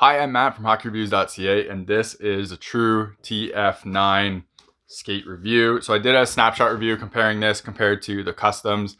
Hi, I'm Matt from HockeyReviews.ca, and this is a True TF9 skate review. So I did a snapshot review comparing this compared to the customs,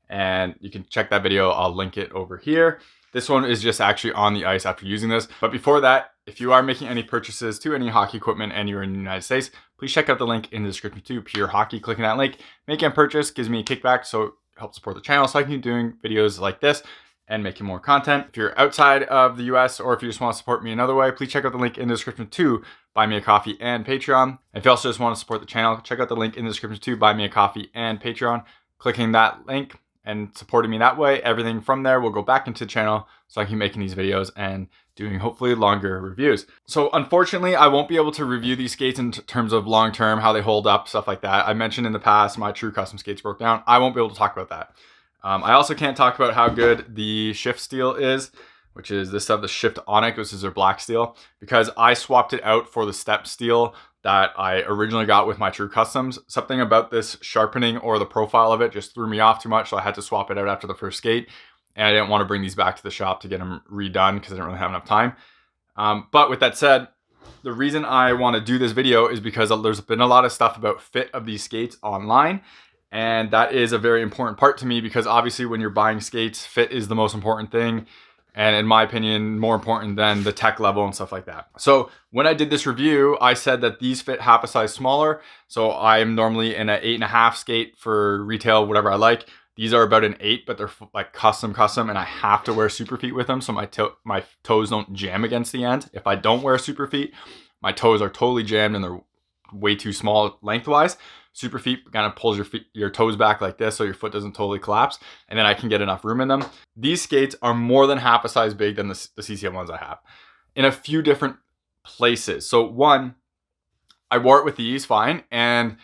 and you can check that video. I'll link it over here. This one is just actually on the ice after using this. But before that, if you are making any purchases to any hockey equipment and you're in the United States, please check out the link in the description to Pure Hockey. Clicking that link, making a purchase gives me a kickback, so it helps support the channel so I can keep doing videos like this and making more content. If you're outside of the US or if you just want to support me another way, please check out the link in the description to buy me a coffee and Patreon. If you also just want to support the channel, check out the link in the description to buy me a coffee and Patreon. Clicking that link and supporting me that way, everything from there will go back into the channel so I can keep making these videos and doing hopefully longer reviews. So unfortunately, I won't be able to review these skates in terms of long-term, how they hold up, stuff like that. I mentioned in the past, my True custom skates broke down. I won't be able to talk about that. I also can't talk about how good the shift steel is, which is this stuff, the Shift Onyx, which is their black steel, because I swapped it out for the step steel that I originally got with my True Customs. Something about this sharpening or the profile of it just threw me off too much, so I had to swap it out after the first skate, and I didn't want to bring these back to the shop to get them redone because I didn't really have enough time. But with that said, the reason I want to do this video is because there's been a lot of stuff about fit of these skates online. And that is a very important part to me because obviously when you're buying skates, fit is the most important thing. And in my opinion, more important than the tech level and stuff like that. So when I did this review, I said that these fit half a size smaller. So I'm normally in an 8.5 skate for retail, whatever I like. These are about an 8, but they're like custom, and I have to wear super feet with them. So my toes don't jam against the end. If I don't wear super feet, my toes are totally jammed and they're way too small lengthwise. Super feet kind of pulls your toes back like this so your foot doesn't totally collapse, and then I can get enough room in them. These skates are more than half a size big than the CCM ones I have in a few different places. So one, I wore it with these fine, and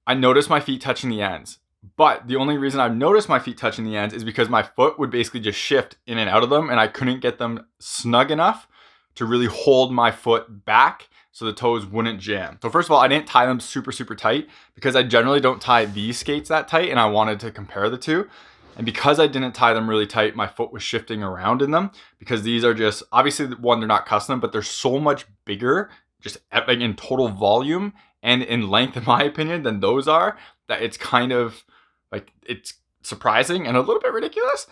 I noticed my feet touching the ends. But the only reason I've noticed my feet touching the ends is because my foot would basically just shift in and out of them, and I couldn't get them snug enough to really hold my foot back so the toes wouldn't jam. So first of all, I didn't tie them super tight because I generally don't tie these skates that tight, and I wanted to compare the two. And because I didn't tie them really tight, my foot was shifting around in them because these are just, obviously one, they're not custom, but they're so much bigger, just like in total volume and in length, in my opinion, than those are, that it's kind of like, it's surprising and a little bit ridiculous.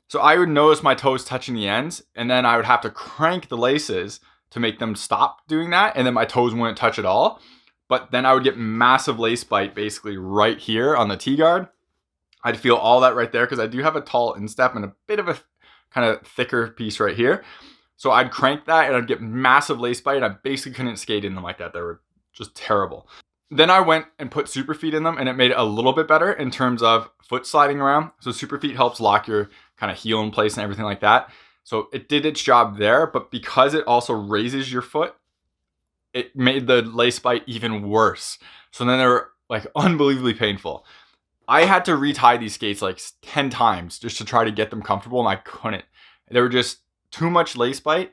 So I would notice my toes touching the ends, and then I would have to crank the laces to make them stop doing that, and then my toes wouldn't touch at all. But then I would get massive lace bite basically right here on the T-guard. I'd feel all that right there because I do have a tall instep and a bit of a kind of thicker piece right here. So I'd crank that and I'd get massive lace bite, and I basically couldn't skate in them like that. They were just terrible. Then I went and put super feet in them, and it made it a little bit better in terms of foot sliding around. So super feet helps lock your kind of heel in place and everything like that. So it did its job there, but because it also raises your foot, it made the lace bite even worse. So then they were like unbelievably painful. I had to retie these skates like 10 times just to try to get them comfortable, and I couldn't. They were just too much lace bite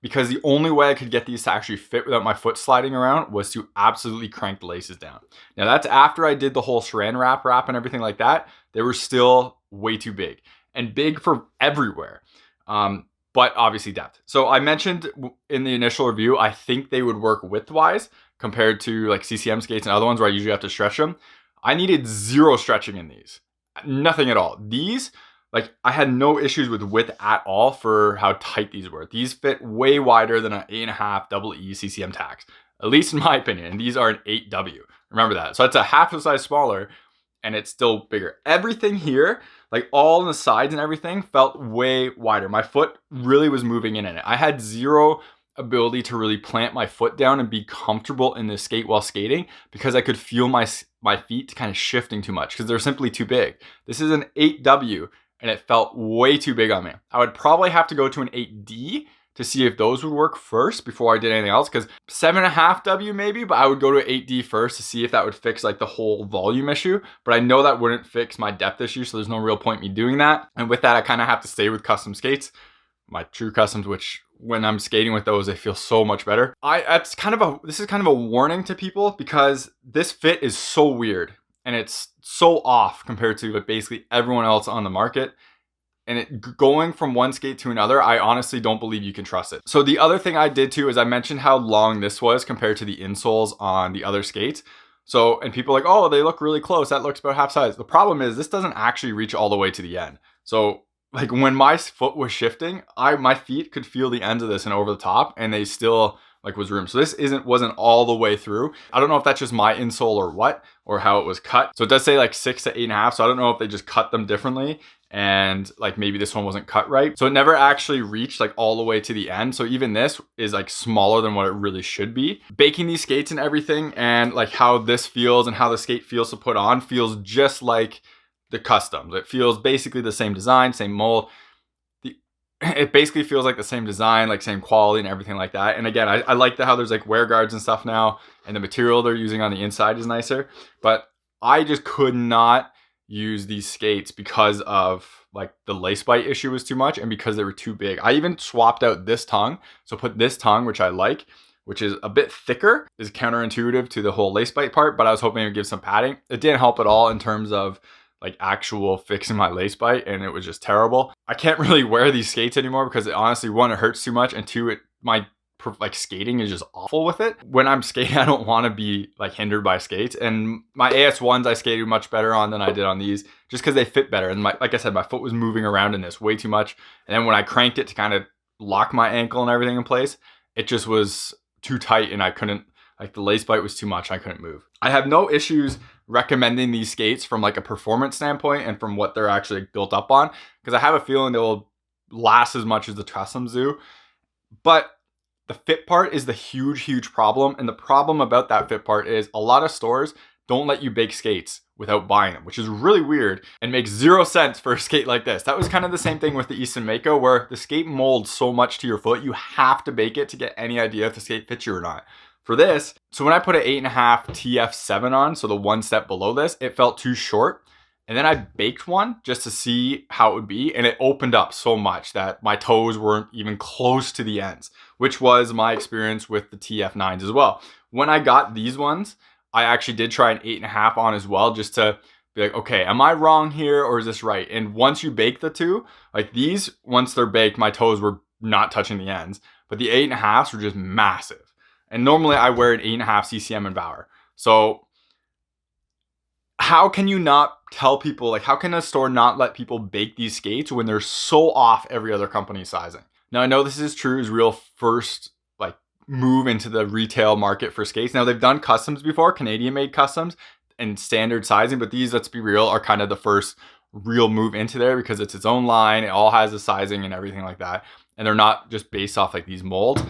because the only way I could get these to actually fit without my foot sliding around was to absolutely crank the laces down. Now that's after I did the whole saran wrap and everything like that. They were still way too big, and big for everywhere. But obviously depth. So I mentioned in the initial review, I think they would work widthwise compared to like CCM skates and other ones where I usually have to stretch them. I needed zero stretching in these, nothing at all. These, like, I had no issues with width at all for how tight these were. These fit way wider than an 8.5 double E CCM tax, at least in my opinion. And these are an 8W. Remember that. So it's a half a size smaller, and it's still bigger. Everything here, like all on the sides and everything, felt way wider. My foot really was moving in it. I had zero ability to really plant my foot down and be comfortable in this skate while skating because I could feel my feet kind of shifting too much because they're simply too big. This is an 8W, and it felt way too big on me. I would probably have to go to an 8D to see if those would work first before I did anything else, because 7.5W maybe, but I would go to 8D first to see if that would fix like the whole volume issue. But I know that wouldn't fix my depth issue, so there's no real point me doing that. And with that, I kind of have to stay with custom skates, my True Customs, which when I'm skating with those, they feel so much better. This is kind of a warning to people because this fit is so weird and it's so off compared to basically everyone else on the market. and going from one skate to another, I honestly don't believe you can trust it. So the other thing I did too is I mentioned how long this was compared to the insoles on the other skates. So, and people are like, oh, they look really close. That looks about half size. The problem is this doesn't actually reach all the way to the end. So like when my foot was shifting, my feet could feel the ends of this and over the top, and they still like was room. So this wasn't all the way through. I don't know if that's just my insole or what, or how it was cut. So it does say like 6 to 8.5. So I don't know if they just cut them differently, and like maybe this one wasn't cut right. So it never actually reached like all the way to the end. So even this is like smaller than what it really should be. Baking these skates and everything, and like how this feels and how the skate feels to put on, feels just like the customs. It feels basically the same design, same mold. It basically feels like the same design, like same quality and everything like that. And again, I like how there's like wear guards and stuff now, and the material they're using on the inside is nicer. But I just could not use these skates because of like the lace bite issue was too much, and because they were too big. I even swapped out this tongue. So put this tongue, which I like, which is a bit thicker, is counterintuitive to the whole lace bite part, but I was hoping it would give some padding. It didn't help at all in terms of like actual fixing my lace bite, and it was just terrible. I can't really wear these skates anymore because honestly, one, it hurts too much, and two, my like skating is just awful with it. When I'm skating, I don't want to be like hindered by skates, and my AS1s I skated much better on than I did on these, just because they fit better. And like I said, my foot was moving around in this way too much, and then when I cranked it to kind of lock my ankle and everything in place, it just was too tight, and I couldn't, like the lace bite was too much, I couldn't move. I have no issues recommending these skates from like a performance standpoint and from what they're actually built up on, because I have a feeling they will last as much as the customs do. But the fit part is the huge problem. And the problem about that fit part is a lot of stores don't let you bake skates without buying them, which is really weird and makes zero sense for a skate like this. That was kind of the same thing with the Easton Mako, where the skate molds so much to your foot, you have to bake it to get any idea if the skate fits you or not. For this, so when I put an 8.5 TF7 on, so the one step below this, it felt too short. And then I baked one just to see how it would be, and it opened up so much that my toes weren't even close to the ends, which was my experience with the TF9s as well. When I got these ones, I actually did try an 8.5 on as well, just to be like, okay, am I wrong here or is this right? And once you bake the two, like these, once they're baked, my toes were not touching the ends, but the 8.5s were just massive. And normally I wear an 8.5 CCM in Bauer. So how can you not tell people, like how can a store not let people bake these skates when they're so off every other company's sizing? Now I know this is True's real first like move into the retail market for skates. Now they've done customs before, Canadian made customs and standard sizing, but these, let's be real, are kind of the first real move into there because it's its own line. It all has the sizing and everything like that. And they're not just based off like these molds.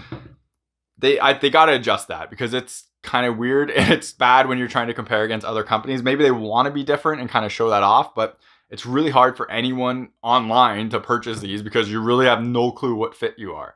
They got to adjust that because it's kind of weird and it's bad when you're trying to compare against other companies. Maybe they want to be different and kind of show that off, but it's really hard for anyone online to purchase these because you really have no clue what fit you are.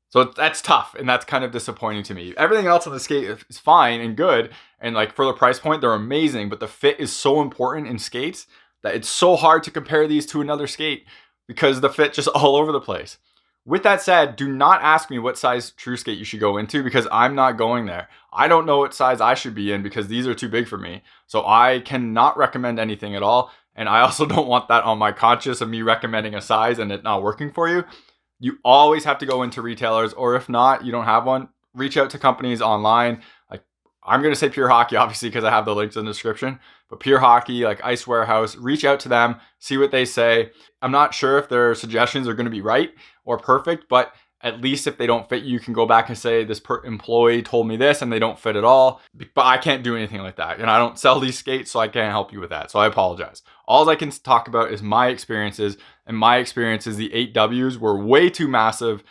So that's tough, and that's kind of disappointing to me. Everything else on the skate is fine and good, and like for the price point, they're amazing, but the fit is so important in skates that it's so hard to compare these to another skate because the fit just all over the place. With that said, do not ask me what size True skate you should go into because I'm not going there. I don't know what size I should be in because these are too big for me. So I cannot recommend anything at all. And I also don't want that on my conscience of me recommending a size and it not working for you. You always have to go into retailers, or if not, you don't have one, reach out to companies online. Like I'm going to say Pure Hockey, obviously, because I have the links in the description, but Pure Hockey, like Ice Warehouse, reach out to them, see what they say. I'm not sure if their suggestions are going to be right or perfect, but at least if they don't fit you, you can go back and say this employee told me this and they don't fit at all. But I can't do anything like that. And I don't sell these skates, so I can't help you with that. So I apologize. All I can talk about is my experiences, and my experiences, the 8Ws were way too massive,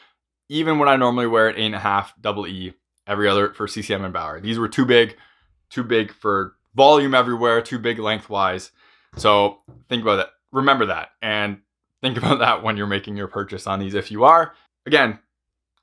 even when I normally wear an 8.5 double E every other for CCM and Bauer. These were too big for volume everywhere, too big lengthwise. So think about that. Remember that. And think about that when you're making your purchase on these if you are. Again,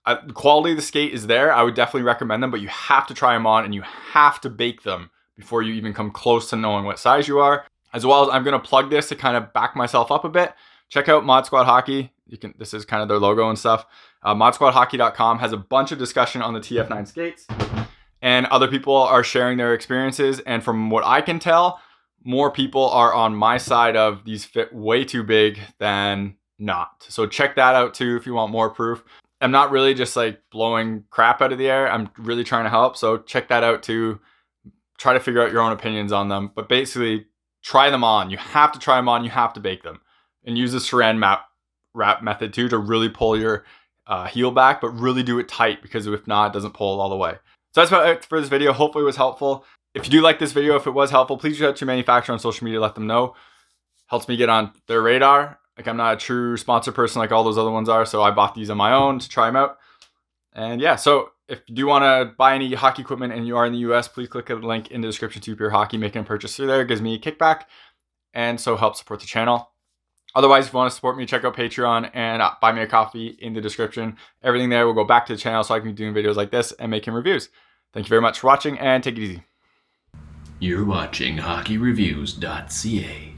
the quality of the skate is there. I would definitely recommend them, but you have to try them on and you have to bake them before you even come close to knowing what size you are. As well as I'm going to plug this to kind of back myself up a bit. Check out Mod Squad Hockey. This is kind of their logo and stuff. ModSquadHockey.com has a bunch of discussion on the TF9 skates, and other people are sharing their experiences. And from what I can tell, more people are on my side of these fit way too big than not. So check that out too if you want more proof. I'm not really just like blowing crap out of the air. I'm really trying to help. So check that out too. Try to figure out your own opinions on them. But basically, try them on. You have to try them on. You have to bake them. And use the saran wrap method too to really pull your heel back, but really do it tight, because if not, it doesn't pull all the way. So that's about it for this video. Hopefully it was helpful. If you do like this video, if it was helpful, please reach out to your manufacturer on social media, let them know. Helps me get on their radar. Like, I'm not a true sponsor person like all those other ones are, so I bought these on my own to try them out. And yeah, so if you do want to buy any hockey equipment and you are in the US, please click the link in the description to Pure Hockey. Making a purchase through there, it gives me a kickback and so helps support the channel. Otherwise, if you want to support me, check out Patreon and buy me a coffee in the description. Everything there will go back to the channel so I can be doing videos like this and making reviews. Thank you very much for watching, and take it easy. You're watching HockeyReviews.ca.